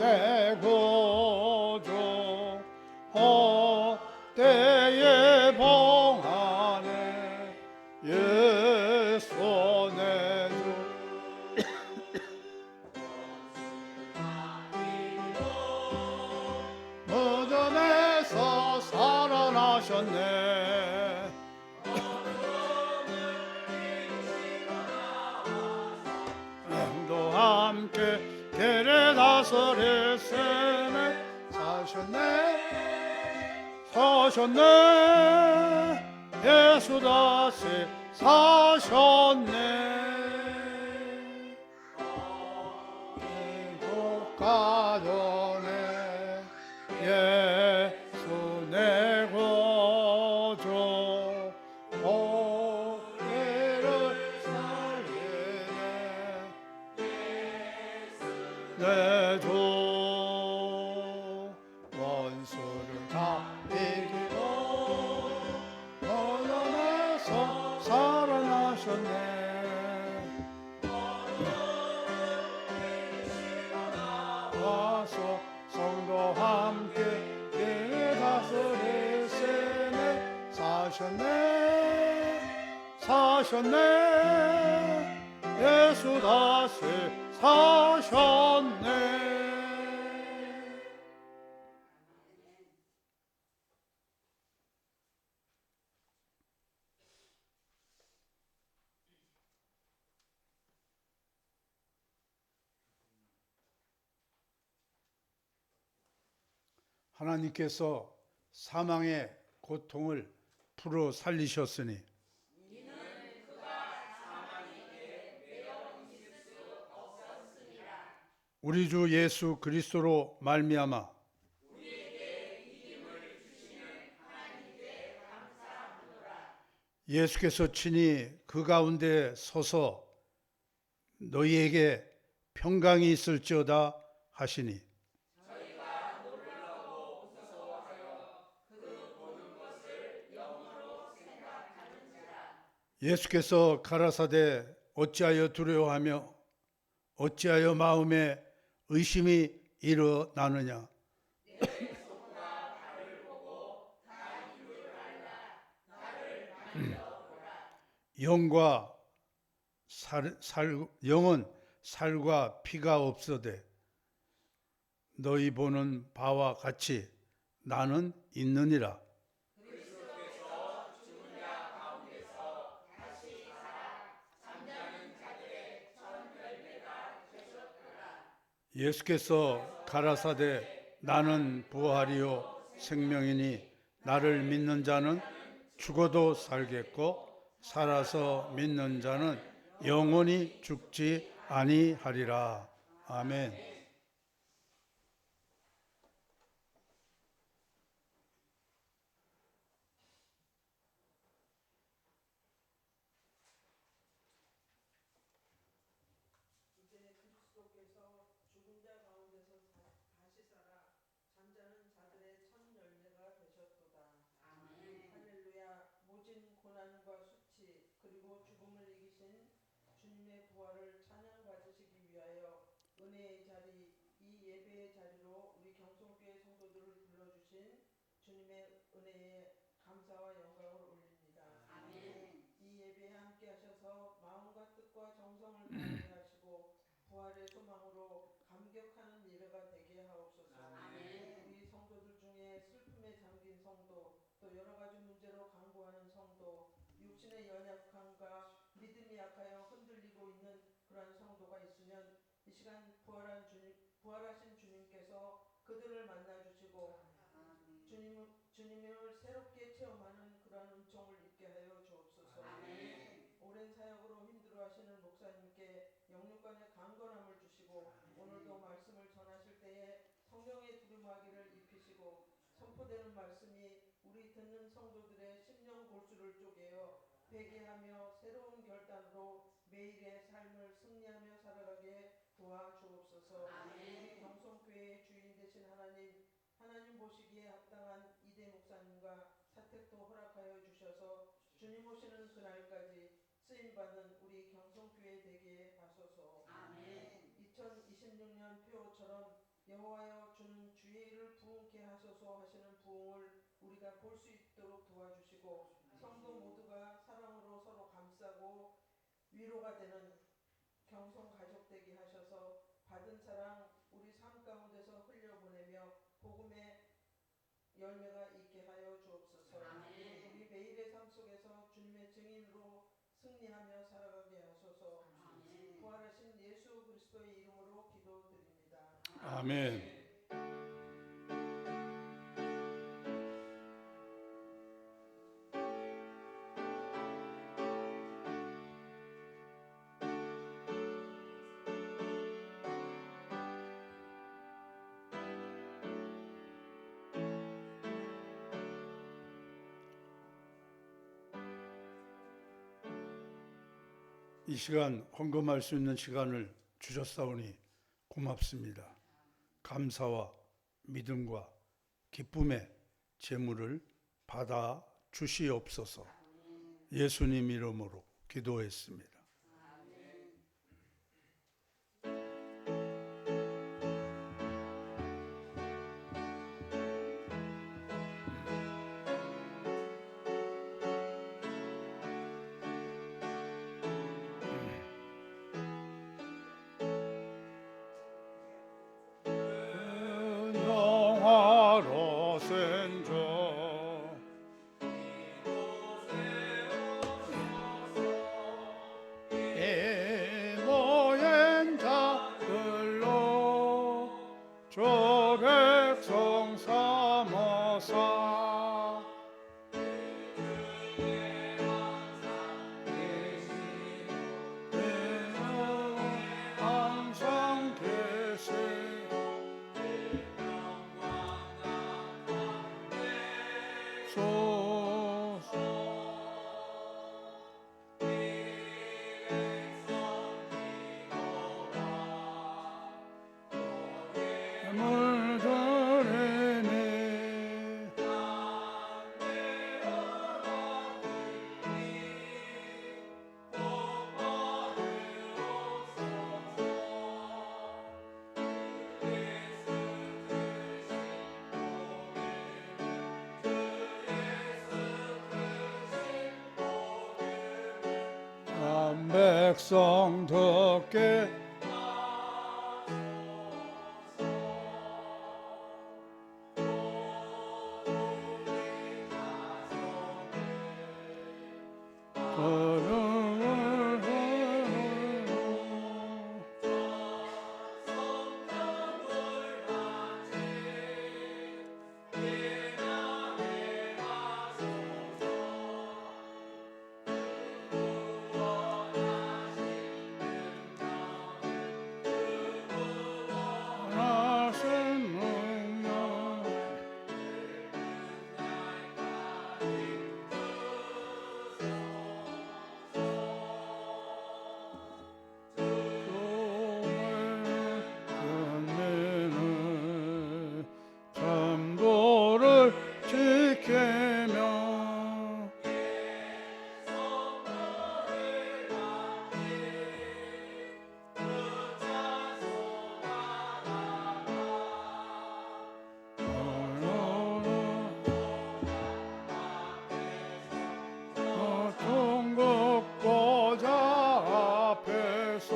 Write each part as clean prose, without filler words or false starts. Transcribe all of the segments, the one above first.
내 구주 헛되의 봉안에 예수 내 주 무덤에서 살아나셨네. 또 함께 길에 다스리시네. 사셨네. 예수 다시 사셨네. 미국 가전에 예수 내 구주 우리를 살리네. 내 주 원수를 다 이기고 무덤에서 살아나셨네. 와서 성도 함께 길에 다스리시네. 사셨네. 예수 다시 사셨네. 하나님께서 사망의 고통을 풀어 살리셨으니 우리 주 예수 그리스도로 말미암아 예수께서 친히 그 가운데 서서 너희에게 평강이 있을지어다 하시니 예수께서 가라사대 어찌하여 두려워하며 어찌하여 마음에 의심이 일어나느냐. 영은 살과 피가 없어되 너희 보는 바와 같이 나는 있느니라. 예수께서 가라사대 나는 부활이요 생명이니 나를 믿는 자는 죽어도 살겠고 살아서 믿는 자는 영원히 죽지 아니하리라. 아멘. 고난과 수치 그리고 죽음을 이기신 주님의 부활을 찬양 받으시기 위하여 은혜의 자리, 이 예배의 자리로 우리 경성교회 성도들을 불러주신 주님의 은혜에 감사와 영광을 올립니다. 아멘. 이 예배에 함께 하셔서 마음과 뜻과 정성을 다하게 하시고 부활의 소망으로 감격하는 예배가 되게 하옵소서. 아멘. 우리 성도들 중에 슬픔에 잠긴 성도, 또 여러 가지 문제로 간구하는 성도, 육신의 연약함과 믿음이 약하여 흔들리고 있는 그러한 성도가 있으면 이 시간 부활하신 주님께서 그들을 만나주시고 주님을 새롭게 체험하는 그러한 은총을 입게 하여 주옵소서. 아멘. 오랜 사역으로 힘들어하시는 목사님께 영육간의 강건함을 주시고 오늘도 말씀을 전하실 때에 성령의 두루마기를 입히시고 선포되는 말씀이 우리 듣는 성도들의 심령 골수를 쪼개어 회개하며 새로운 결단으로 매일의 삶을 승리하며 살아가게 도와주옵소서. 우리 경성교회의 주인 되신 하나님 보시기에 합당한 이대 목사님과 사택도 허락하여 주셔서 주님 오시는 그날까지 쓰임받는 우리 경성교회 되게 하소서. 아멘. 2026년 표어처럼 여호와여 주는 주의 일을 부흥케 하소서 하시는 부흥을 우리가 볼 수 있도록 도와주시고 성도 모두가 사랑으로 서로 감싸고 위로가 되는 경성 가족 되게 하셔서 받은 사랑 우리 삶 가운데서 흘려보내며 복음의 열매가 있게 하여 주옵소서. 우리 매일의 삶 속에서 주님의 증인으로 승리하며 살아가게 하소서. 부활하신 예수 그리스도의 이름으로 기도드립니다. 아멘. 이 시간 헌금할 수 있는 시간을 주셨사오니 고맙습니다. 감사와 믿음과 기쁨의 제물을 받아 주시옵소서. 예수님 이름으로 기도했습니다. 영화로 생존 모인 자들로 저 백성 삼아사 항상 계시 백성 듣게 참도를 지키며 통곡보좌 앞에서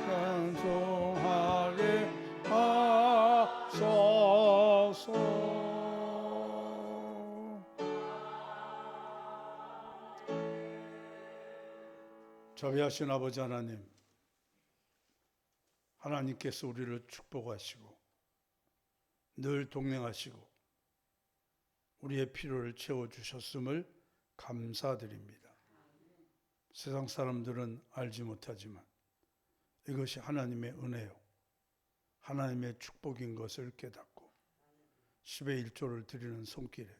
찬송하게 하소서. 자비하신 아버지 하나님, 하나님께서 우리를 축복하시고 늘 동행하시고 우리의 필요를 채워주셨음을 감사드립니다. 세상 사람들은 알지 못하지만 이것이 하나님의 은혜요 하나님의 축복인 것을 깨닫고 10의 1조를 드리는 손길에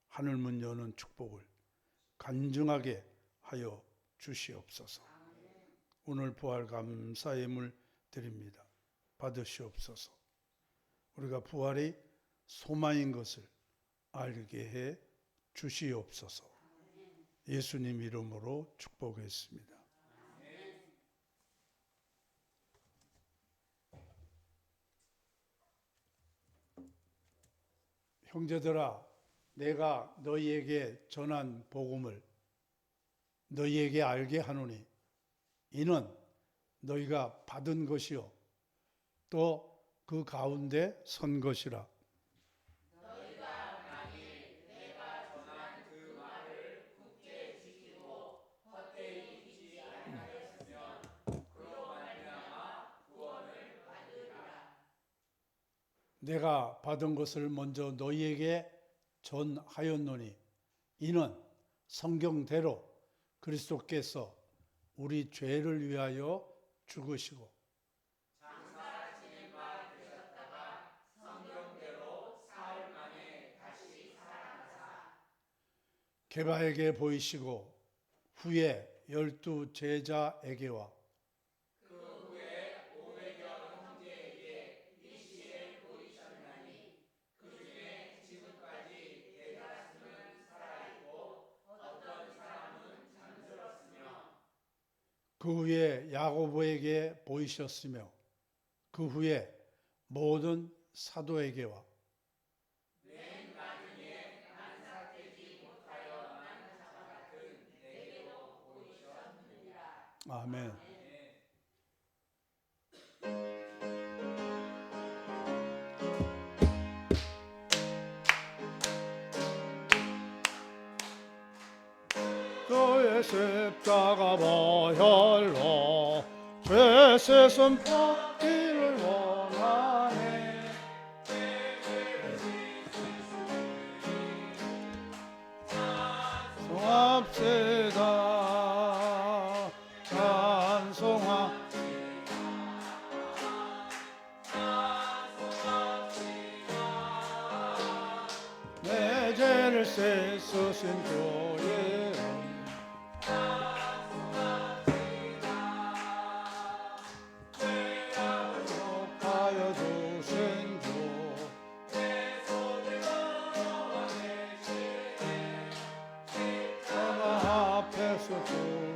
하늘문 여는 축복을 간증하게 하여 주시옵소서. 오늘 부활 감사 예물 드립니다. 받으시옵소서. 우리가 부활이 소망인 것을 알게 해 주시옵소서. 예수님 이름으로 축복했습니다. 형제들아, 내가 너희에게 전한 복음을 너희에게 알게 하노니 이는 너희가 받은 것이요 또 그 가운데 선 것이라. 내가 받은 것을 먼저 너희에게 전하였노니 이는 성경대로 그리스도께서 우리 죄를 위하여 죽으시고 게바에게 보이시고 후에 12 제자에게와 그 후에 야고보에게 보이셨으며 그 후에 모든 사도에게와 아멘. 너의 십자가 보혈로 죄세 선포기를 원하네. 찬송합시다 찬송합시다 내 죄를 씻으신 주의 높아여 주신 주 십자가 앞에서 주님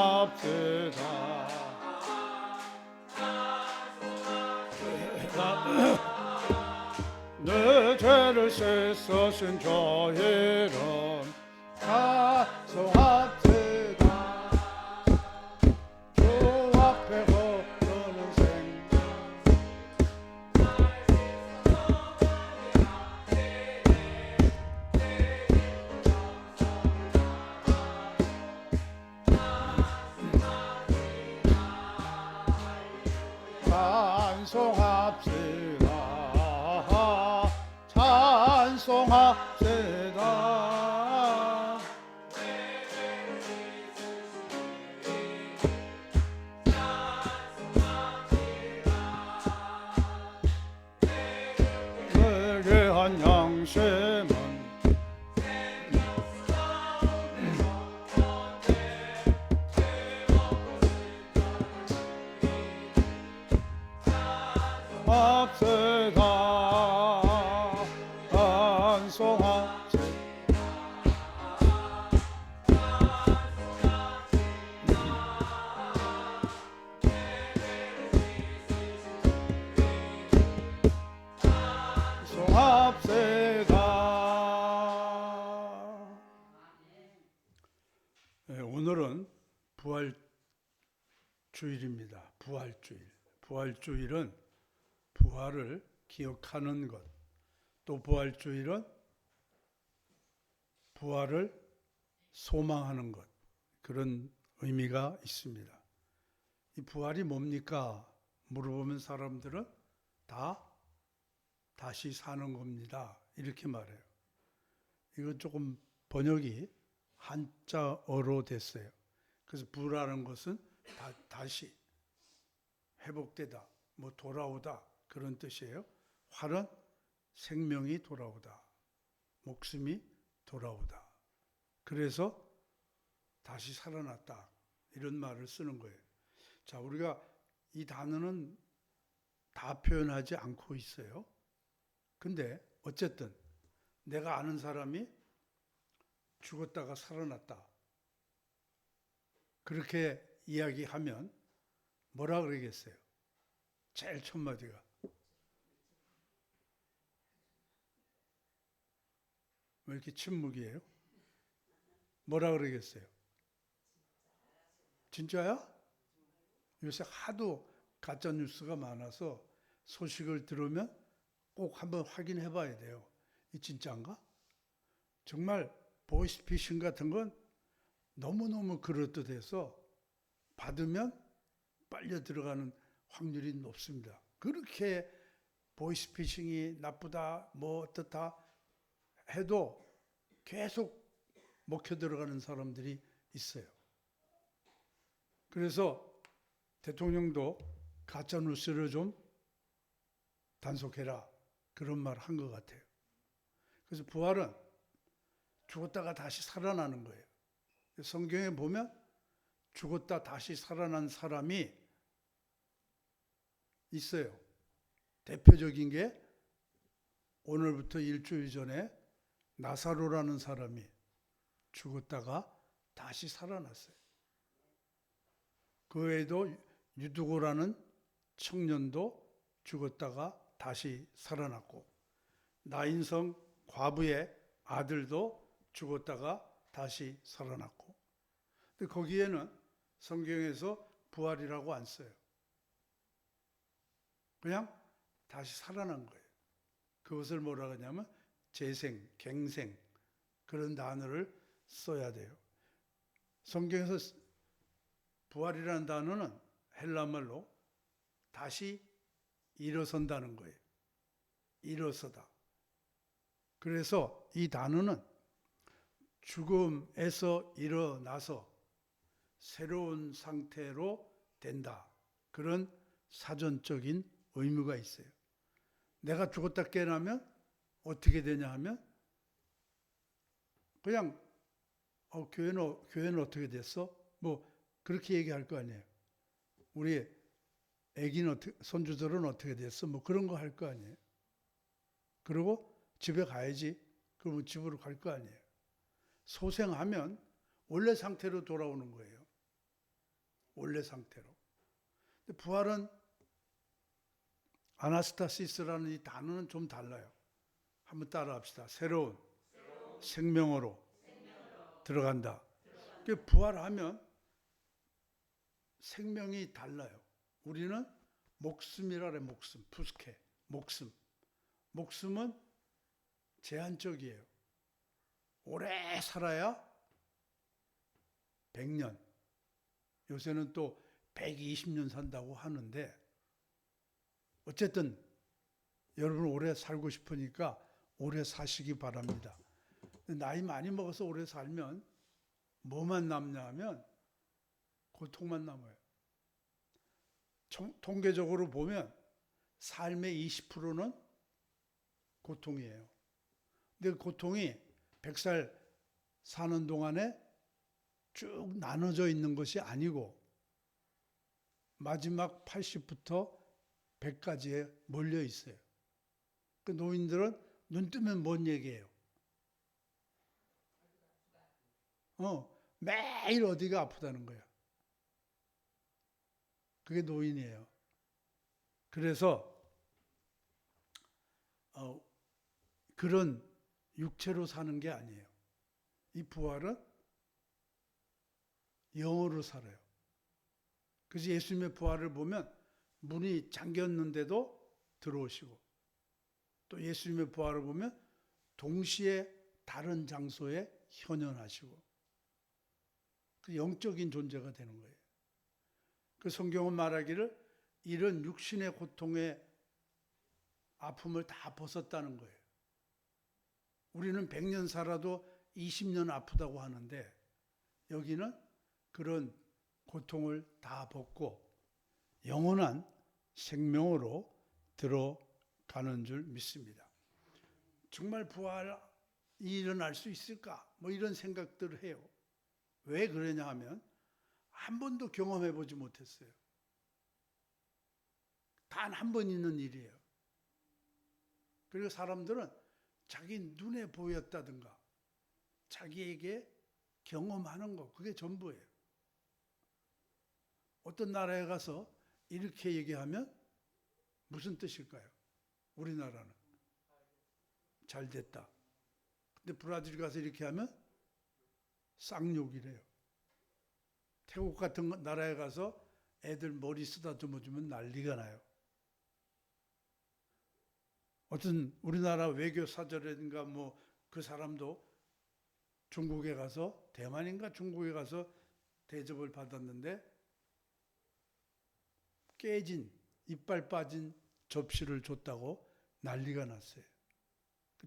찬송합시다 내 죄를 씻으신 저 이름 찬송합시다 주 앞에 흐르는 생명 찬송합시다 찬송합시다 내게 한 양심은 합시다 찬송합시다 찬송합시다. 네, 오늘은 부활주일입니다. 부활주일. 부활주일은 부활을 기억하는 것. 또 부활주일은 부활을 소망하는 것. 그런 의미가 있습니다. 이 부활이 뭡니까? 물어보면 사람들은 다 다시 사는 겁니다. 이렇게 말해요. 이건 조금 번역이 한자어로 됐어요. 그래서 부라는 것은 다시 회복되다, 뭐 돌아오다 그런 뜻이에요. 활은 생명이 돌아오다, 목숨이 돌아오다. 그래서 다시 살아났다 이런 말을 쓰는 거예요. 자, 우리가 이 단어는 다 표현하지 않고 있어요. 근데 어쨌든 내가 아는 사람이 죽었다가 살아났다. 그렇게 이야기하면 뭐라 그러겠어요? 제일 첫 마디가. 왜 이렇게 침묵이에요? 뭐라 그러겠어요? 진짜야? 요새 하도 가짜 뉴스가 많아서 소식을 들으면 꼭 한번 확인해 봐야 돼요. 이 진짜인가? 정말 보이스피싱 같은 건 너무너무 그럴듯해서 받으면 빨려 들어가는 확률이 높습니다. 그렇게 보이스피싱이 나쁘다, 뭐 어떻다 해도 계속 먹혀 들어가는 사람들이 있어요. 그래서 대통령도 가짜 뉴스를 좀 단속해라 그런 말 한 것 같아요. 그래서 부활은 죽었다가 다시 살아나는 거예요. 성경에 보면 죽었다 다시 살아난 사람이 있어요. 대표적인 게 오늘부터 일주일 전에 나사로라는 사람이 죽었다가 다시 살아났어요. 그 외에도 유두고라는 청년도 죽었다가 다시 살아났고, 나인성 과부의 아들도 죽었다가 다시 살아났고, 근데 거기에는 성경에서 부활이라고 안 써요. 그냥 다시 살아난 거예요. 그것을 뭐라 하냐면 재생, 갱생 그런 단어를 써야 돼요. 성경에서 부활이라는 단어는 헬라말로 다시 일어선다는 거예요. 일어서다. 그래서 이 단어는 죽음에서 일어나서 새로운 상태로 된다. 그런 사전적인 의무가 있어요. 내가 죽었다 깨어나면 어떻게 되냐 하면 그냥 교회는 어떻게 됐어? 뭐 그렇게 얘기할 거 아니에요. 우리 애기는 손주들은 어떻게 됐어? 뭐 그런 거 할 거 아니에요. 그리고 집에 가야지. 그러면 집으로 갈 거 아니에요. 소생하면 원래 상태로 돌아오는 거예요. 원래 상태로. 근데 부활은 아나스타시스라는 이 단어는 좀 달라요. 한번 따라 합시다. 새로운 생명으로 들어간다. 부활하면 생명이 달라요. 우리는 목숨이라 그래. 목숨. 푸스케. 목숨. 목숨은 제한적이에요. 오래 살아야 100년. 요새는 또 120년 산다고 하는데 어쨌든 여러분 오래 살고 싶으니까 오래 사시기 바랍니다. 나이 많이 먹어서 오래 살면 뭐만 남냐 하면 고통만 남아요. 통계적으로 보면 삶의 20%는 고통이에요. 근데 그 고통이 100살 사는 동안에 쭉 나눠져 있는 것이 아니고 마지막 80부터 100까지에 몰려 있어요. 그 노인들은 눈 뜨면 뭔 얘기예요? 매일 어디가 아프다는 거야. 그게 노인이에요. 그래서 그런 육체로 사는 게 아니에요. 이 부활은 영으로 살아요. 그래서 예수님의 부활을 보면 문이 잠겼는데도 들어오시고 또 예수님의 부활을 보면 동시에 다른 장소에 현현하시고 그 영적인 존재가 되는 거예요. 그 성경은 말하기를 이런 육신의 고통의 아픔을 다 벗었다는 거예요. 우리는 100년 살아도 20년 아프다고 하는데 여기는 그런 고통을 다 벗고 영원한 생명으로 들어가는 줄 믿습니다. 정말 부활이 일어날 수 있을까? 뭐 이런 생각들을 해요. 왜 그러냐 하면 한 번도 경험해 보지 못했어요. 단 한 번 있는 일이에요. 그리고 사람들은 자기 눈에 보였다든가 자기에게 경험하는 거 그게 전부예요. 어떤 나라에 가서 이렇게 얘기하면 무슨 뜻일까요? 우리나라는 잘 됐다. 근데 브라질 가서 이렇게 하면 쌍욕이래요. 태국 같은 나라에 가서 애들 머리 쓰다듬어 주면 난리가 나요. 어떤 우리나라 외교 사절인가 뭐 그 사람도 중국에 가서 대만인가 중국에 가서 대접을 받았는데 깨진 이빨 빠진 접시를 줬다고 난리가 났어요.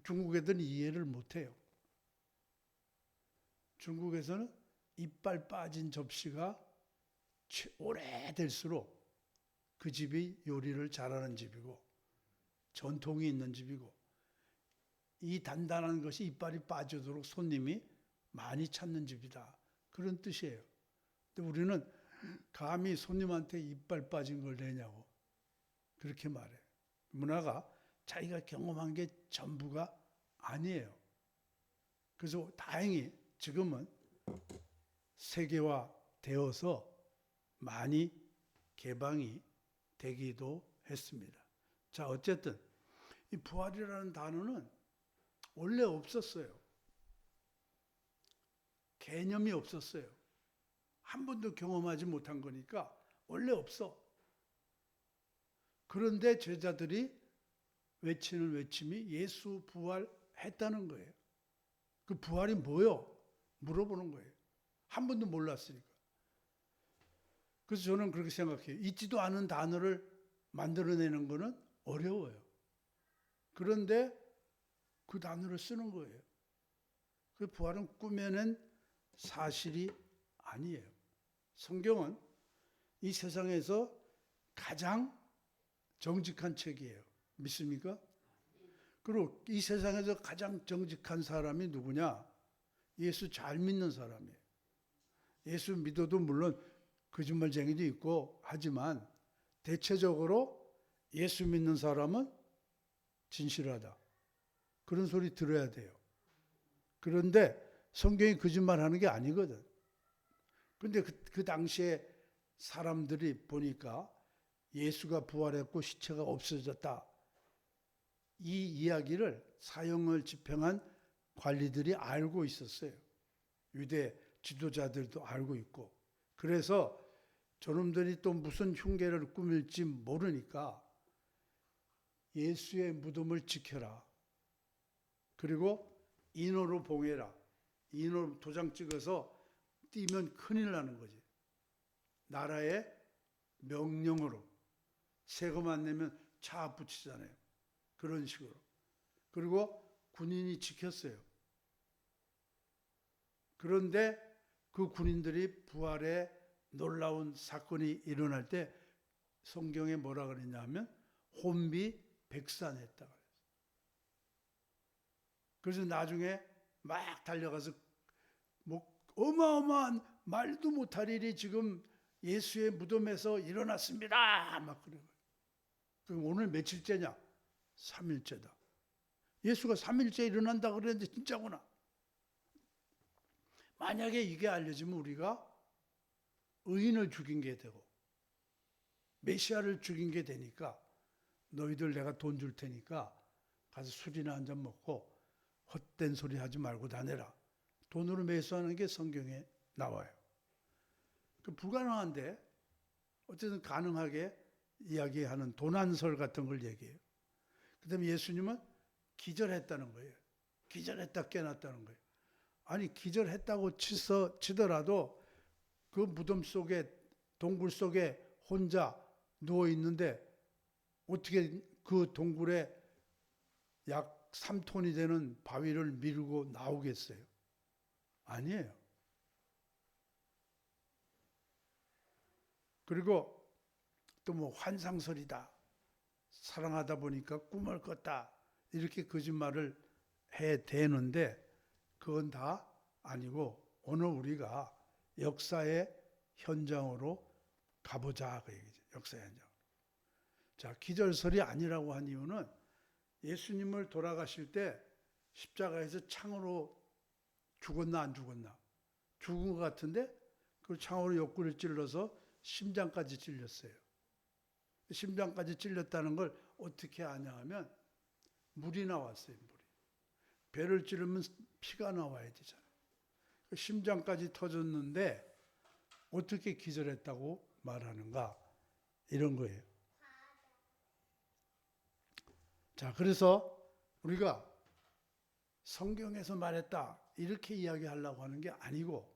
중국 애들은 이해를 못해요. 중국에서는 이빨 빠진 접시가 오래될수록 그 집이 요리를 잘하는 집이고 전통이 있는 집이고 이 단단한 것이 이빨이 빠지도록 손님이 많이 찾는 집이다. 그런 뜻이에요. 근데 우리는 감히 손님한테 이빨 빠진 걸 내냐고 그렇게 말해. 문화가 자기가 경험한 게 전부가 아니에요. 그래서 다행히 지금은 세계화되어서 많이 개방이 되기도 했습니다. 자, 어쨌든 이 부활이라는 단어는 원래 없었어요. 개념이 없었어요. 한 번도 경험하지 못한 거니까 원래 없어. 그런데 제자들이 외치는 외침이 예수 부활했다는 거예요. 그 부활이 뭐요? 물어보는 거예요. 한 번도 몰랐으니까. 그래서 저는 그렇게 생각해요. 있지도 않은 단어를 만들어내는 거는 어려워요. 그런데 그 단어를 쓰는 거예요. 그 부활은 꾸며낸 사실이 아니에요. 성경은 이 세상에서 가장 정직한 책이에요. 믿습니까? 그리고 이 세상에서 가장 정직한 사람이 누구냐? 예수 잘 믿는 사람이에요. 예수 믿어도 물론 거짓말쟁이도 있고 하지만 대체적으로 예수 믿는 사람은 진실하다. 그런 소리 들어야 돼요. 그런데 성경이 거짓말하는 게 아니거든. 근데 그 당시에 사람들이 보니까 예수가 부활했고 시체가 없어졌다. 이 이야기를 사형을 집행한 관리들이 알고 있었어요. 유대 지도자들도 알고 있고. 그래서 저놈들이 또 무슨 흉계를 꾸밀지 모르니까 예수의 무덤을 지켜라. 그리고 인호로 봉해라. 인호 도장 찍어서 띄면 큰일 나는 거지. 나라의 명령으로. 세금 안 내면 차 붙이잖아요. 그런 식으로. 그리고 군인이 지켰어요. 그런데 그 군인들이 부활의 놀라운 사건이 일어날 때 성경에 뭐라 그랬냐면 혼비백산했다. 그래서 나중에 막 달려가서 뭐 어마어마한 말도 못할 일이 지금 예수의 무덤에서 일어났습니다. 막 그래요. 그럼 오늘 며칠째냐? 3일째다. 예수가 3일째 일어난다 그랬는데 진짜구나. 만약에 이게 알려지면 우리가 의인을 죽인 게 되고 메시아를 죽인 게 되니까 너희들 내가 돈 줄 테니까 가서 술이나 한잔 먹고 헛된 소리 하지 말고 다내라. 돈으로 매수하는 게 성경에 나와요. 그 불가능한데 어쨌든 가능하게 이야기하는 도난설 같은 걸 얘기해요. 그 다음에 예수님은 기절했다는 거예요. 기절했다 깨났다는 거예요. 아니 기절했다고 치더라도 그 무덤 속에 동굴 속에 혼자 누워 있는데 어떻게 그 동굴에 약 3톤이 되는 바위를 밀고 나오겠어요? 아니에요. 그리고 또 뭐 환상설이다. 사랑하다 보니까 꿈을 꿨다. 이렇게 거짓말을 해대는데 그건 다 아니고 오늘 우리가 역사의 현장으로 가보자 그 얘기죠. 역사의 현장. 자, 기절설이 아니라고 한 이유는 예수님을 돌아가실 때 십자가에서 창으로 죽었나 안 죽었나? 죽은 것 같은데 그 창으로 옆구리를 찔러서 심장까지 찔렸어요. 심장까지 찔렸다는 걸 어떻게 아냐 하면 물이 나왔어요. 물이. 배를 찌르면 피가 나와야 되잖아요. 심장까지 터졌는데 어떻게 기절했다고 말하는가, 이런 거예요. 자, 그래서 우리가 성경에서 말했다 이렇게 이야기하려고 하는 게 아니고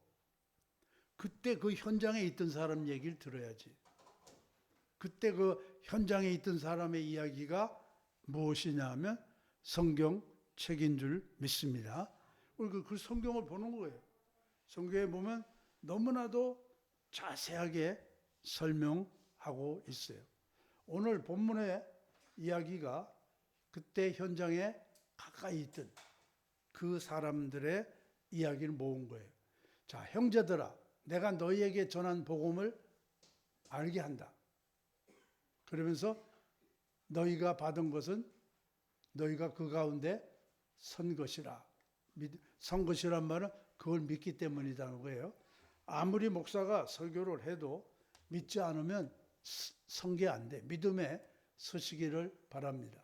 그때 그 현장에 있던 사람 얘기를 들어야지. 그때 그 현장에 있던 사람의 이야기가 무엇이냐 하면 성경 책인 줄 믿습니다. 우리 그 성경을 보는 거예요. 성경에 보면 너무나도 자세하게 설명하고 있어요. 오늘 본문의 이야기가 그때 현장에 가까이 있던 그 사람들의 이야기를 모은 거예요. 자, 형제들아, 내가 너희에게 전한 복음을 알게 한다. 그러면서 너희가 받은 것은 너희가 그 가운데 선 것이라. 선 것이란 말은 그걸 믿기 때문이라는 거예요. 아무리 목사가 설교를 해도 믿지 않으면 선 게 안 돼. 믿음에 서시기를 바랍니다.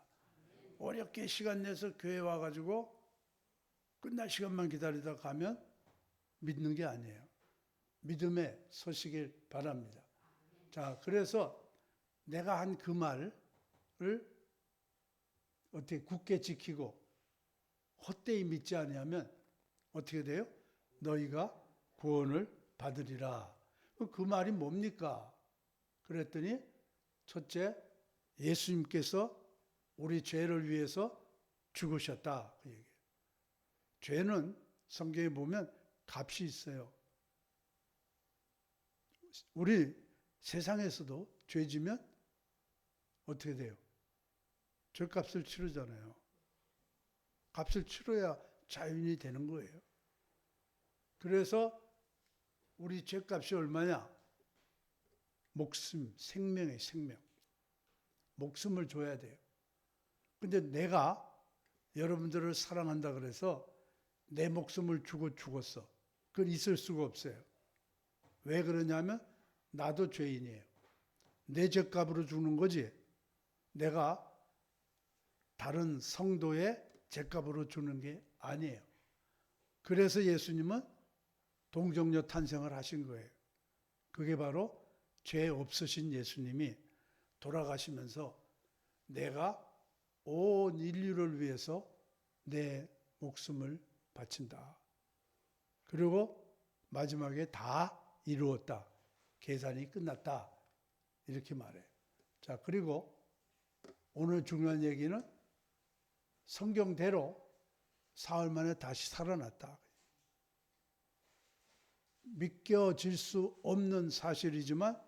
어렵게 시간 내서 교회 와가지고 끝날 시간만 기다리다 가면 믿는 게 아니에요. 믿음에 서시길 바랍니다. 자, 그래서 내가 한 그 말을 어떻게 굳게 지키고 헛되이 믿지 아니하면 어떻게 돼요? 너희가 구원을 받으리라. 그 말이 뭡니까? 그랬더니 첫째, 예수님께서 우리 죄를 위해서 죽으셨다. 그 얘기예요. 죄는 성경에 보면 값이 있어요. 우리 세상에서도 죄 지면 어떻게 돼요? 죄값을 치르잖아요. 값을 치러야 자연이 되는 거예요. 그래서 우리 죄값이 얼마냐? 목숨, 생명의 생명. 목숨을 줘야 돼요. 근데 내가 여러분들을 사랑한다 그래서 내 목숨을 주고 죽었어. 그건 있을 수가 없어요. 왜 그러냐면 나도 죄인이에요. 내 죄값으로 죽는 거지. 내가 다른 성도의 죄값으로 주는 게 아니에요. 그래서 예수님은 동정녀 탄생을 하신 거예요. 그게 바로 죄 없으신 예수님이 돌아가시면서 내가 온 인류를 위해서 내 목숨을 바친다. 그리고 마지막에 다 이루었다. 계산이 끝났다. 이렇게 말해요. 자, 그리고 오늘 중요한 얘기는 성경대로 사흘 만에 다시 살아났다. 믿겨질 수 없는 사실이지만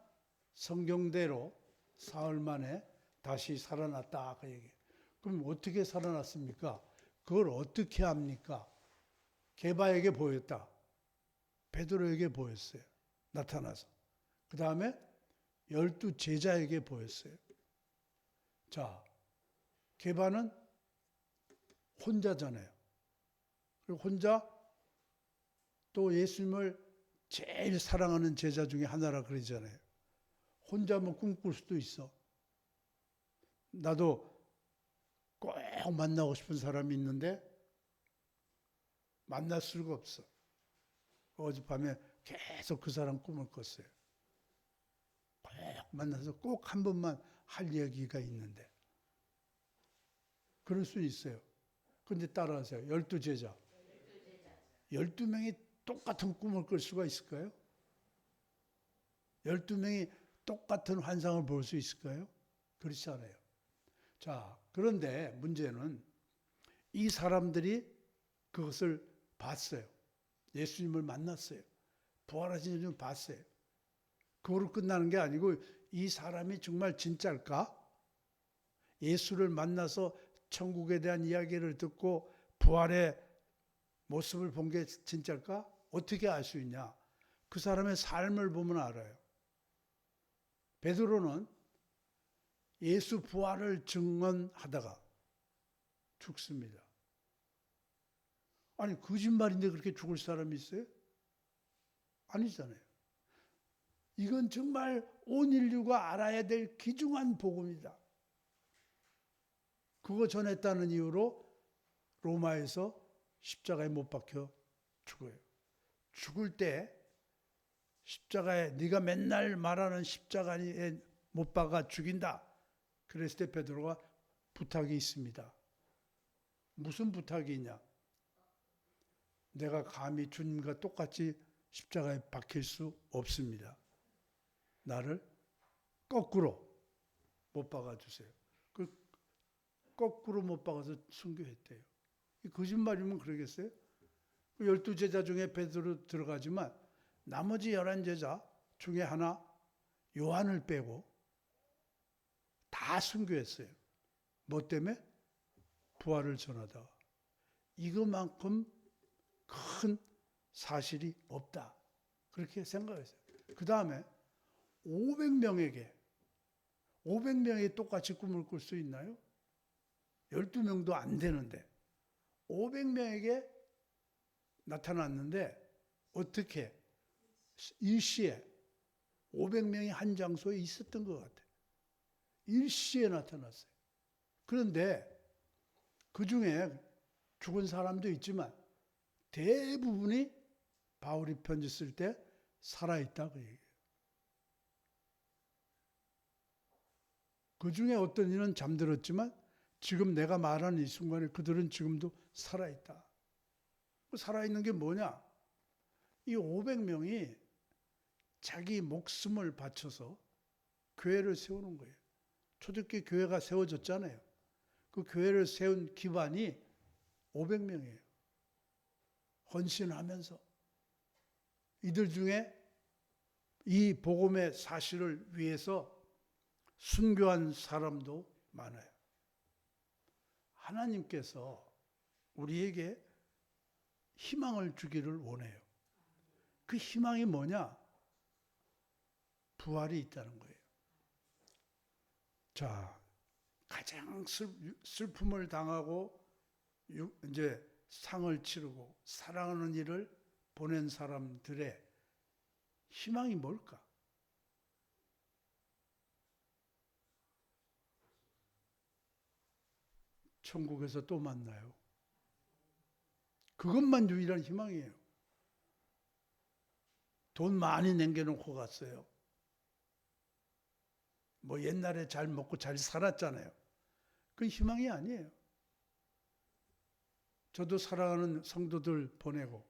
성경대로 사흘 만에 다시 살아났다. 그 얘기예요. 그럼 어떻게 살아났습니까? 그걸 어떻게 합니까? 게바에게 보였다. 베드로에게 보였어요. 나타나서. 그 다음에 12 제자에게 보였어요. 자, 게바는 혼자잖아요. 그리고 혼자 또 예수님을 제일 사랑하는 제자 중에 하나라 그러잖아요. 혼자만 꿈꿀 수도 있어. 나도 꼭 만나고 싶은 사람이 있는데 만날 수가 없어. 어젯밤에 계속 그 사람 꿈을 꿨어요. 꼭 만나서 꼭 한 번만 할 얘기가 있는데. 그럴 수 있어요. 근데 따라하세요. 12 제자. 12명이 똑같은 꿈을 꿀 수가 있을까요? 12명이 똑같은 환상을 볼 수 있을까요? 그렇지 않아요. 자, 그런데 문제는 이 사람들이 그것을 봤어요. 예수님을 만났어요. 부활하신 예수님을 봤어요. 그거로 끝나는 게 아니고 이 사람이 정말 진짜일까? 예수를 만나서 천국에 대한 이야기를 듣고 부활의 모습을 본 게 진짜일까? 어떻게 알 수 있냐? 그 사람의 삶을 보면 알아요. 베드로는 예수 부활을 증언하다가 죽습니다. 아니, 거짓말인데 그렇게 죽을 사람이 있어요? 아니잖아요. 이건 정말 온 인류가 알아야 될 귀중한 복음이다. 그거 전했다는 이유로 로마에서 십자가에 못 박혀 죽어요. 죽을 때 십자가에 네가 맨날 말하는 십자가에 못 박아 죽인다. 그랬을 때 베드로가 부탁이 있습니다. 무슨 부탁이 있냐? 내가 감히 주님과 똑같이 십자가에 박힐 수 없습니다. 나를 거꾸로 못 박아주세요. 그 거꾸로 못 박아서 순교했대요. 거짓말이면 그러겠어요? 12제자 중에 베드로 들어가지만 나머지 11제자 중에 하나 요한을 빼고 다 순교했어요. 뭐 때문에? 부활을 전하다가. 이거만큼 큰 사실이 없다. 그렇게 생각했어요. 그 다음에 500명이 똑같이 꿈을 꿀 수 있나요? 12명도 안 되는데 500명에게 나타났는데 어떻게 일시에 500명이 한 장소에 있었던 것 같아요. 일시에 나타났어요. 그런데 그 중에 죽은 사람도 있지만 대부분이 바울이 편지 쓸 때 살아있다 그 얘기예요. 그 중에 어떤 이는 잠들었지만 지금 내가 말하는 이 순간에 그들은 지금도 살아있다. 살아있는 게 뭐냐? 이 500명이 자기 목숨을 바쳐서 교회를 세우는 거예요. 초대교회 교회가 세워졌잖아요. 그 교회를 세운 기반이 500명이에요. 헌신하면서 이들 중에 이 복음의 사실을 위해서 순교한 사람도 많아요. 하나님께서 우리에게 희망을 주기를 원해요. 그 희망이 뭐냐? 부활이 있다는 거예요. 자, 가장 슬픔을 당하고 이제 상을 치르고 사랑하는 일을 보낸 사람들의 희망이 뭘까? 천국에서 또 만나요. 그것만 유일한 희망이에요. 돈 많이 남겨놓고 갔어요. 뭐 옛날에 잘 먹고 잘 살았잖아요. 그 희망이 아니에요. 저도 사랑하는 성도들 보내고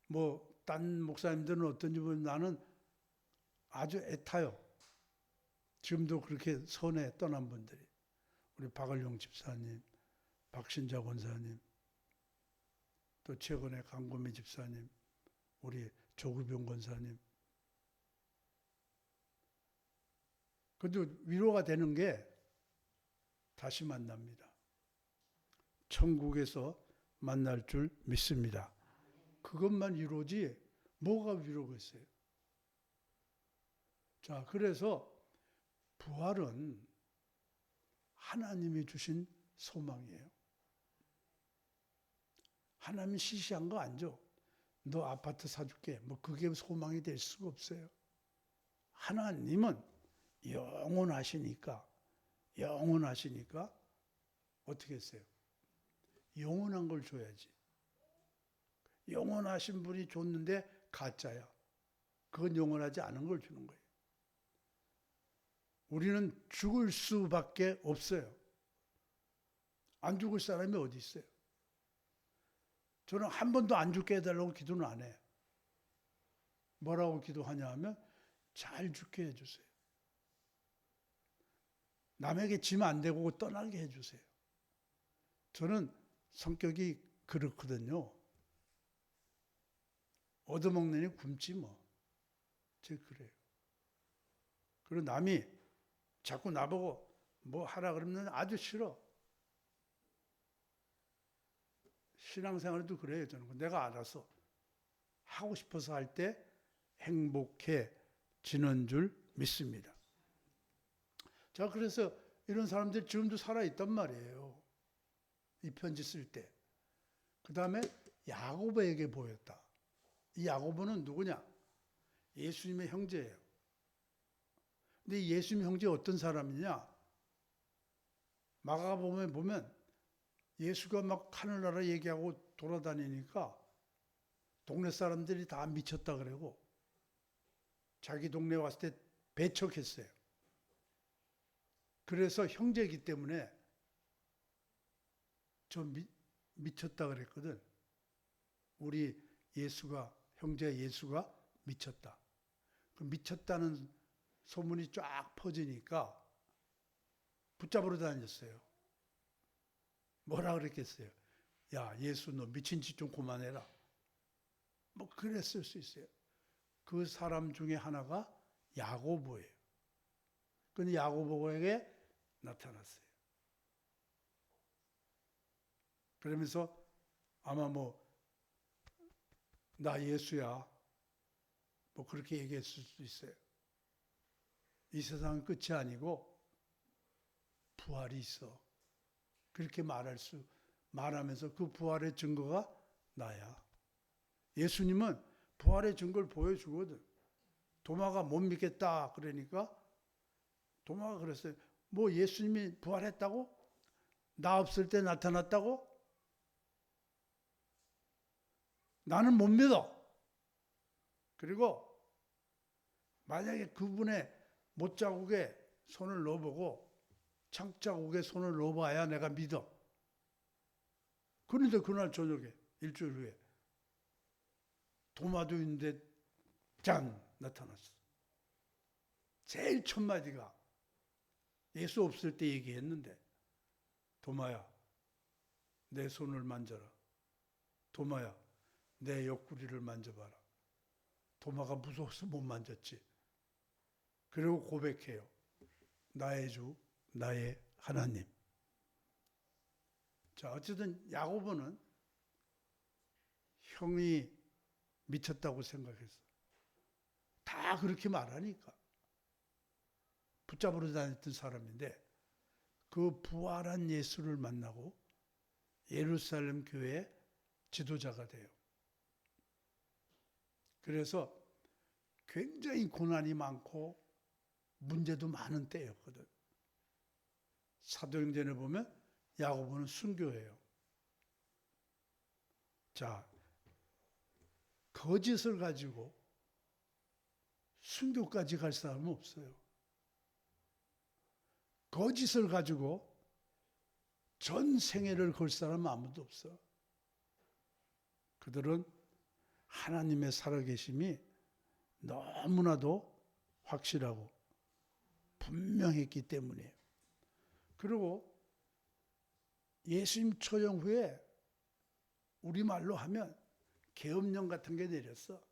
뭐 딴 목사님들은 어떤지 보면 나는 아주 애타요. 지금도 그렇게 선에 떠난 분들이 우리 박을용 집사님, 박신자 권사님, 또 최근에 강고미 집사님, 우리 조구병 권사님. 그래도 위로가 되는 게 다시 만납니다. 천국에서 만날 줄 믿습니다. 그것만 위로지 뭐가 위로겠어요? 자, 그래서 부활은 하나님이 주신 소망이에요. 하나님이 시시한 거 안 줘. 너 아파트 사줄게. 뭐 그게 소망이 될 수가 없어요. 하나님은 영원하시니까 어떻게 했어요? 영원한 걸 줘야지. 영원하신 분이 줬는데 가짜야. 그건 영원하지 않은 걸 주는 거예요. 우리는 죽을 수밖에 없어요. 안 죽을 사람이 어디 있어요? 저는 한 번도 안 죽게 해달라고 기도는 안 해요. 뭐라고 기도하냐 하면 잘 죽게 해주세요. 남에게 지면 안 되고 떠나게 해주세요. 저는 성격이 그렇거든요. 얻어먹느니 굶지 뭐. 제가 그래요. 그리고 남이 자꾸 나보고 뭐 하라 그러면 아주 싫어. 신앙생활도 그래요. 저는 내가 알아서 하고 싶어서 할 때 행복해지는 줄 믿습니다. 자, 그래서 이런 사람들이 지금도 살아있단 말이에요. 이 편지 쓸 때. 그 다음에 야고보에게 보였다. 이 야고보는 누구냐? 예수님의 형제예요. 근데 예수님 형제 어떤 사람이냐? 마가복음에 보면 예수가 막 하늘나라 얘기하고 돌아다니니까 동네 사람들이 다 미쳤다 그러고 자기 동네 왔을 때 배척했어요. 그래서 형제이기 때문에 미쳤다 그랬거든. 우리 예수가, 형제 예수가 미쳤다. 그 미쳤다는 소문이 쫙 퍼지니까 붙잡으러 다녔어요. 뭐라 그랬겠어요? 야, 예수 너 미친 짓 좀 그만해라. 뭐 그랬을 수 있어요. 그 사람 중에 하나가 야고보예요. 근데 야고보에게 나타났어요. 그러면서 아마 나 예수야. 뭐 그렇게 얘기했을 수도 있어요. 이 세상은 끝이 아니고 부활이 있어. 그렇게 말하면서 그 부활의 증거가 나야. 예수님은 부활의 증거를 보여주거든. 도마가 못 믿겠다 그러니까 도마가 그랬어요. 뭐 예수님이 부활했다고? 나 없을 때 나타났다고? 나는 못 믿어. 그리고 만약에 그분의 못자국에 손을 넣어보고 창자국에 손을 넣어봐야 내가 믿어. 그런데 그날 저녁에 일주일 후에 도마도 있는데 짠 나타났어. 제일 첫 마디가 예수 없을 때 얘기했는데 도마야 내 손을 만져라. 도마야 내 옆구리를 만져봐라. 도마가 무서워서 못 만졌지. 그리고 고백해요. 나의 주, 나의 하나님. 자, 어쨌든 야고보는 형이 미쳤다고 생각했어. 다 그렇게 말하니까. 붙잡으러 다녔던 사람인데 그 부활한 예수를 만나고 예루살렘 교회의 지도자가 돼요. 그래서 굉장히 고난이 많고 문제도 많은 때였거든. 사도행전에 보면 야고보는 순교해요. 자, 거짓을 가지고 순교까지 갈 사람은 없어요. 거짓을 가지고 전 생애를 걸 사람은 아무도 없어. 그들은 하나님의 살아계심이 너무나도 확실하고 분명했기 때문이에요. 그리고 예수님 초청 후에 우리말로 하면 계엄령 같은 게 내렸어.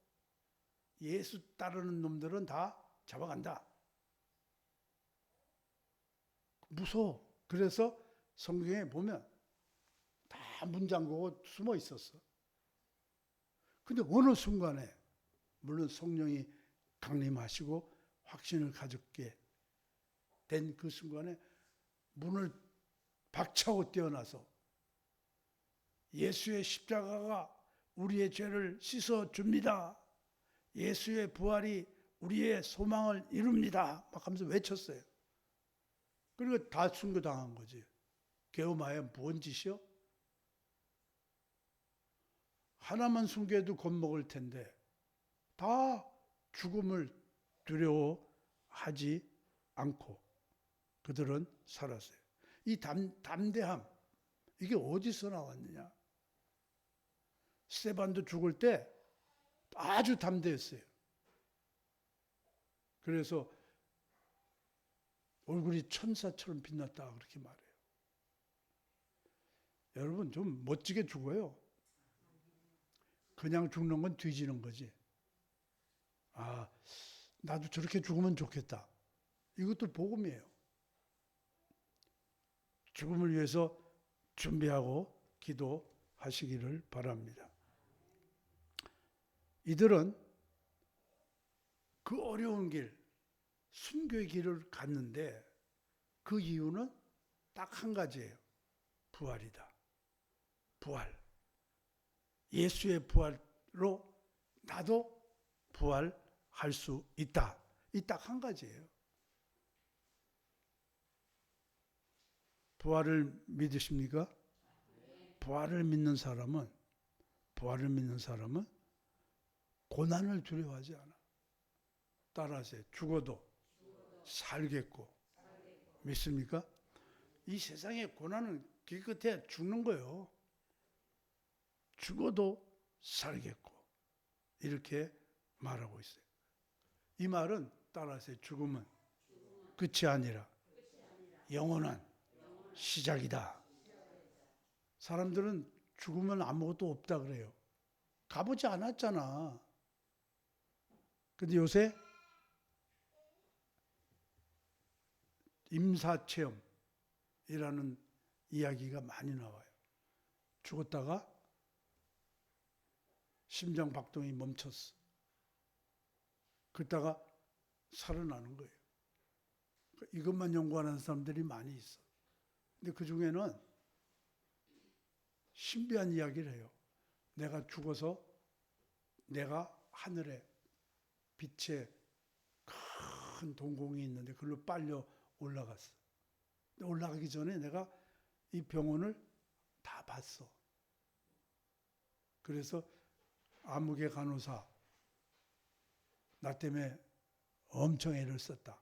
예수 따르는 놈들은 다 잡아간다. 무서워. 그래서 성경에 보면 다 문 잠그고 숨어 있었어. 근데 어느 순간에 물론 성령이 강림하시고 확신을 가졌게 된 그 순간에 문을 박차고 뛰어나서 예수의 십자가가 우리의 죄를 씻어줍니다. 예수의 부활이 우리의 소망을 이룹니다. 막 하면서 외쳤어요. 그리고 다 순교당한 거지. 계엄하여 뭔 짓이요? 하나만 순교해도 겁먹을 텐데 다 죽음을 두려워하지 않고 그들은 살았어요. 이 담대함 이게 어디서 나왔느냐? 스데반도 죽을 때 아주 담대했어요. 그래서 얼굴이 천사처럼 빛났다 그렇게 말해요. 여러분 좀 멋지게 죽어요. 그냥 죽는 건 뒤지는 거지. 아, 나도 저렇게 죽으면 좋겠다. 이것도 복음이에요. 죽음을 위해서 준비하고 기도하시기를 바랍니다. 이들은 그 어려운 길, 순교의 길을 갔는데 그 이유는 딱 한 가지예요. 부활이다. 부활. 예수의 부활로 나도 부활하리라. 할 수 있다. 이 딱 한 가지예요. 부활을 믿으십니까? 부활을 믿는 사람은 고난을 두려워하지 않아. 따라하세요. 죽어도 살겠고. 믿습니까? 이 세상의 고난은 길 끝에 죽는 거예요. 죽어도 살겠고. 이렇게 말하고 있어요. 이 말은 따라하세요. 죽음은 끝이 아니라 영원한 시작이다. 사람들은 죽으면 아무것도 없다 그래요. 가보지 않았잖아. 근데 요새 임사체험이라는 이야기가 많이 나와요. 죽었다가 심장 박동이 멈췄어. 그러다가 살아나는 거예요. 이것만 연구하는 사람들이 많이 있어. 근데 그 중에는 신비한 이야기를 해요. 내가 죽어서 내가 하늘에 빛의 큰 동공이 있는데 그걸로 빨려 올라갔어. 올라가기 전에 내가 이 병원을 다 봤어. 그래서 아무개 간호사 나 때문에 엄청 애를 썼다.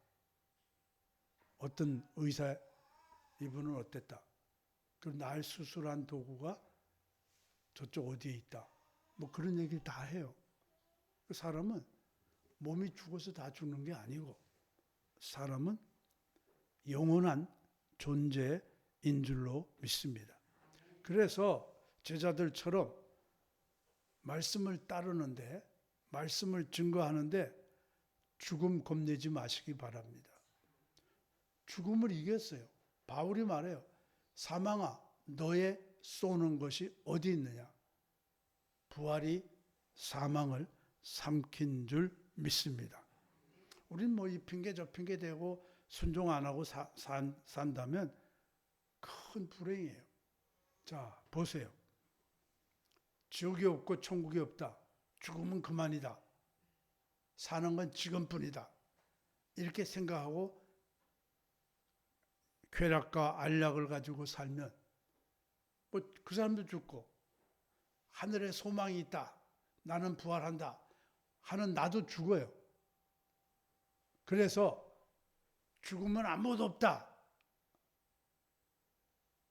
어떤 의사 이분은 어땠다. 그리고 날 수술한 도구가 저쪽 어디에 있다. 뭐 그런 얘기를 다 해요. 그 사람은 몸이 죽어서 다 죽는 게 아니고 사람은 영원한 존재인 줄로 믿습니다. 그래서 제자들처럼 말씀을 따르는데 말씀을 증거하는데 죽음 겁내지 마시기 바랍니다. 죽음을 이겼어요. 바울이 말해요. 사망아 너의 쏘는 것이 어디 있느냐. 부활이 사망을 삼킨 줄 믿습니다. 우린 뭐 이 핑계 저 핑계 대고 순종 안 하고 산다면 큰 불행이에요. 자 보세요. 지옥이 없고 천국이 없다. 죽으면 그만이다. 사는 건 지금뿐이다. 이렇게 생각하고 쾌락과 안락을 가지고 살면 뭐 그 사람도 죽고 하늘에 소망이 있다. 나는 부활한다. 하는 나도 죽어요. 그래서 죽으면 아무것도 없다.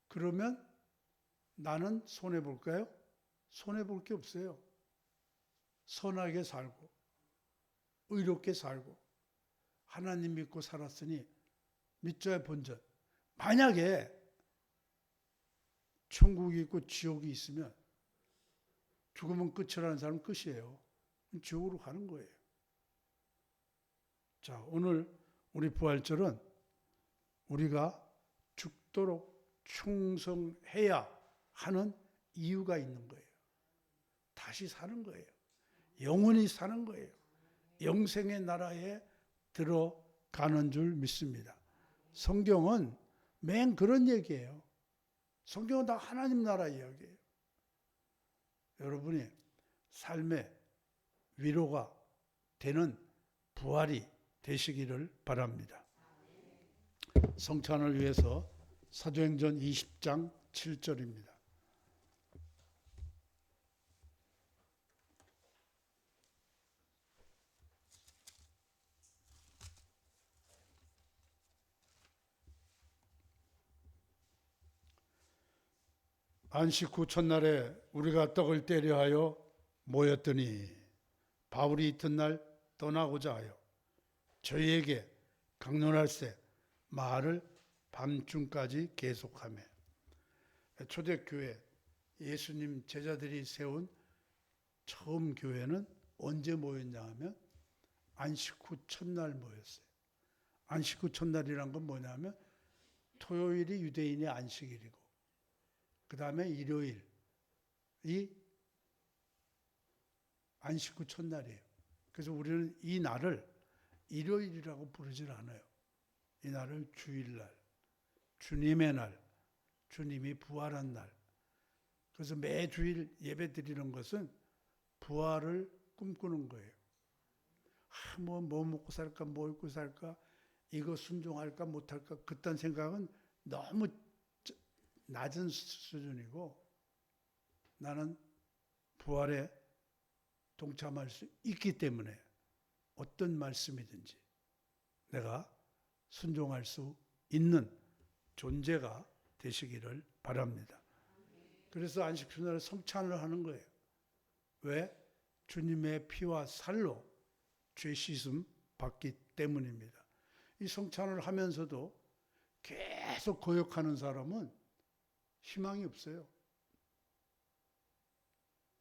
그러면 나는 손해볼까요? 손해볼 게 없어요. 선하게 살고 의롭게 살고 하나님 믿고 살았으니 믿자의 본전. 만약에 천국이 있고 지옥이 있으면 죽으면 끝이라는 사람은 끝이에요. 지옥으로 가는 거예요. 자, 오늘 우리 부활절은 우리가 죽도록 충성해야 하는 이유가 있는 거예요. 다시 사는 거예요. 영원히 사는 거예요. 영생의 나라에 들어가는 줄 믿습니다. 성경은 맨 그런 얘기예요. 성경은 다 하나님 나라 이야기예요. 여러분이 삶의 위로가 되는 부활이 되시기를 바랍니다. 성찬을 위해서 사도행전 20장 7절입니다. 안식 후 첫날에 우리가 떡을 떼려 하여 모였더니 바울이 이튿날 떠나고자 하여 저희에게 강론할세 말을 밤중까지 계속하며. 초대교회 예수님 제자들이 세운 처음 교회는 언제 모였냐 하면 안식 후 첫날 모였어요. 안식 후 첫날이란 건 뭐냐면 토요일이 유대인의 안식일이고 그 다음에 일요일이 안식 후 첫날이에요. 그래서 우리는 이 날을 일요일이라고 부르질 않아요. 이 날을 주일날, 주님의 날, 주님이 부활한 날. 그래서 매주일 예배 드리는 것은 부활을 꿈꾸는 거예요. 뭐 먹고 살까, 뭐 입고 살까, 이거 순종할까 못할까, 그딴 생각은 너무 낮은 수준이고, 나는 부활에 동참할 수 있기 때문에 어떤 말씀이든지 내가 순종할 수 있는 존재가 되시기를 바랍니다. 그래서 안식주날에 성찬을 하는 거예요. 왜? 주님의 피와 살로 죄 씻음 받기 때문입니다. 이 성찬을 하면서도 계속 거역하는 사람은 희망이 없어요.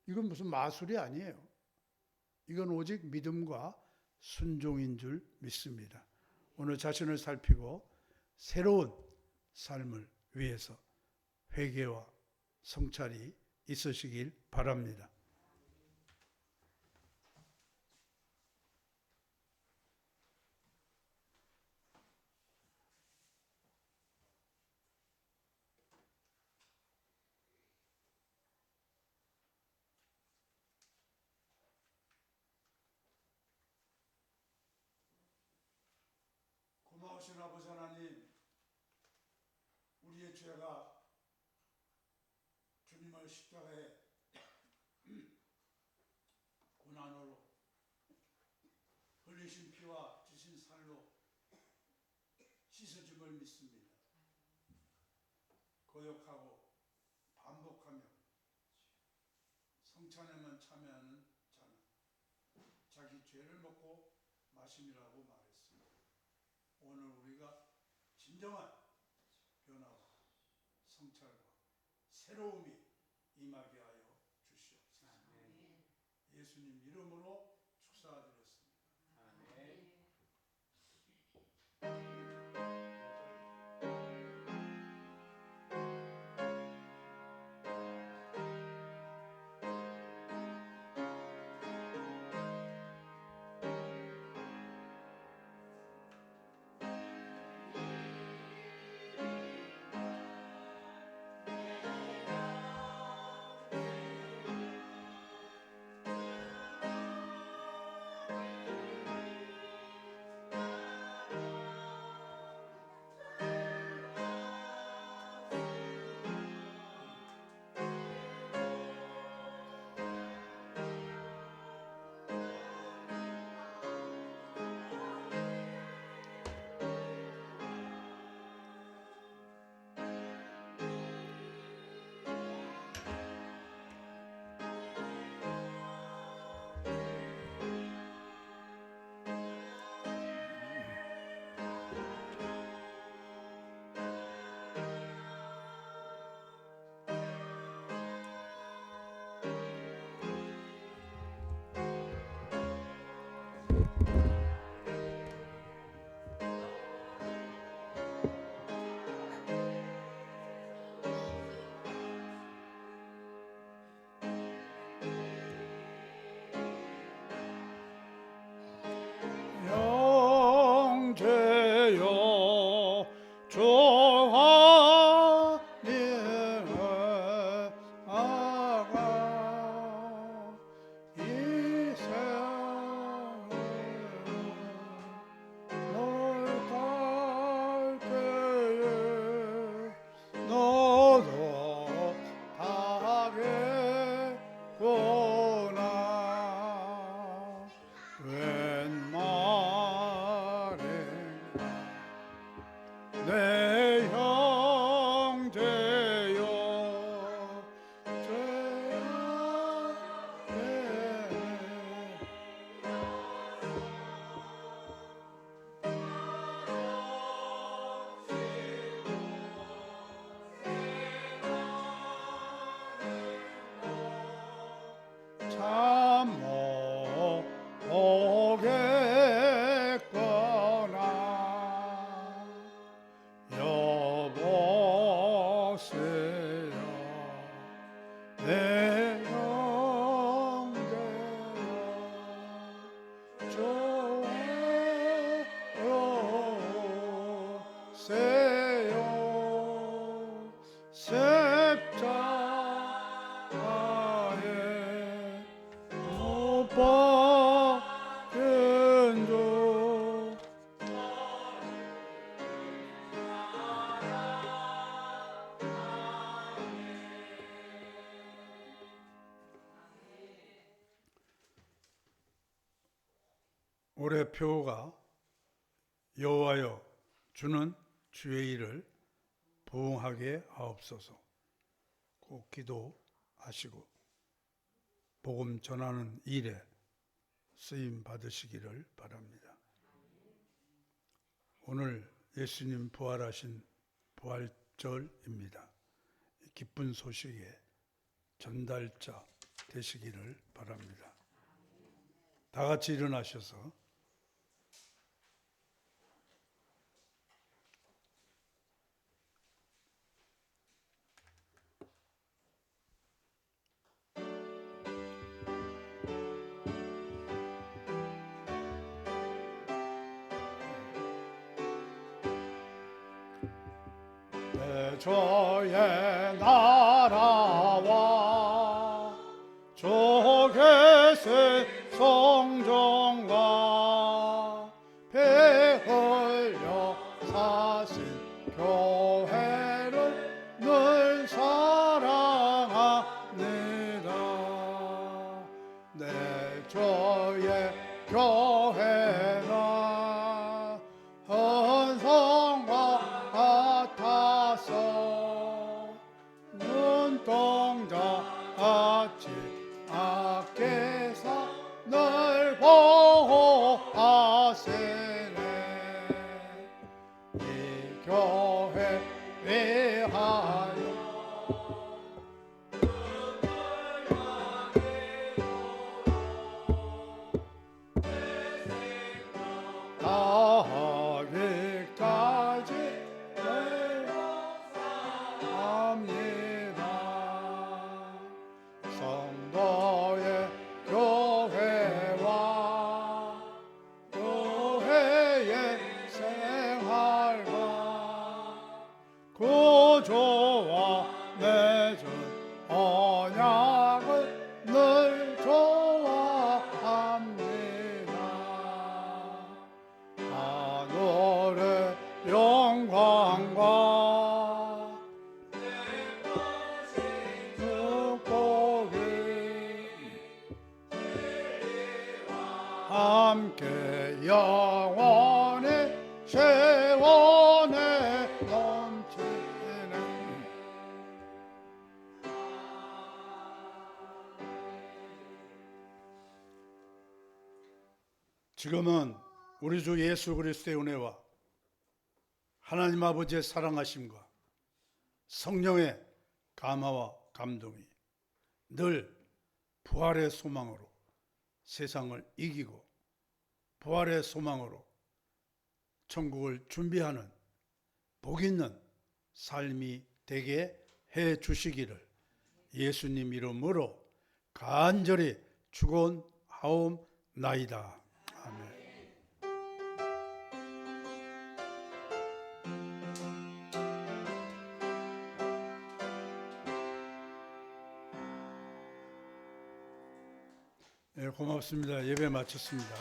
이건 무슨 마술이 아니에요. 이건 오직 믿음과 순종인 줄 믿습니다. 오늘 자신을 살피고 새로운 삶을 위해서 회개와 성찰이 있으시길 바랍니다. 고마우신 아버지 하나님, 우리의 죄가 주님을 십자가에 고난으로 흘리신 피와 지신 살로 씻어짐을 믿습니다. 거역하고 반복하며 성찬에만 참여하는 자는 자기 죄를 먹고 마심이라고 말했습니다. 오늘 우리가 진정한 변화와 성찰과 새로움이 임하게 하여 주시옵소서. 예수님 이름으로 축사드렸습니다. 아멘. 형제여 조화니에 아가 이 세상에 널 갈 때에 너도 가겠구나. 웬 말인가 내 형제여 죄악에 참 못 보겠거나 여보세요 내 형제여 조세요 십자가에 못 박은 부활의 표가 여호와여 주는 주의 일을 부응하게 하옵소서. 꼭 기도하시고 복음 전하는 일에 쓰임 받으시기를 바랍니다. 오늘 예수님 부활하신 부활절입니다. 기쁜 소식의 전달자 되시기를 바랍니다. 다 같이 일어나셔서 주의 나라와 주 계신 성정과 피 흘려 사신 교회를 늘 사랑합니다. 내 주의 교회는 헌성과 같아서 눈동자 같이 아께서 늘 보호하시네. 이 교회 위하여 다하기까지 합니다. 성도의 교회와 교회의 생활과 구주와 맺은 언약을 늘 좋아합니다. 하늘의 영광과 축복이 함께 영원히 세원에 넘치네. 지금은 우리 주 예수 그리스도의 은혜와 하나님 아버지의 사랑하심과 성령의 감화와 감동이 늘 부활의 소망으로 세상을 이기고 부활의 소망으로 천국을 준비하는 복 있는 삶이 되게 해 주시기를 예수님 이름으로 간절히 축원하옵나이다. 아멘. 네, 고맙습니다. 예배 마쳤습니다.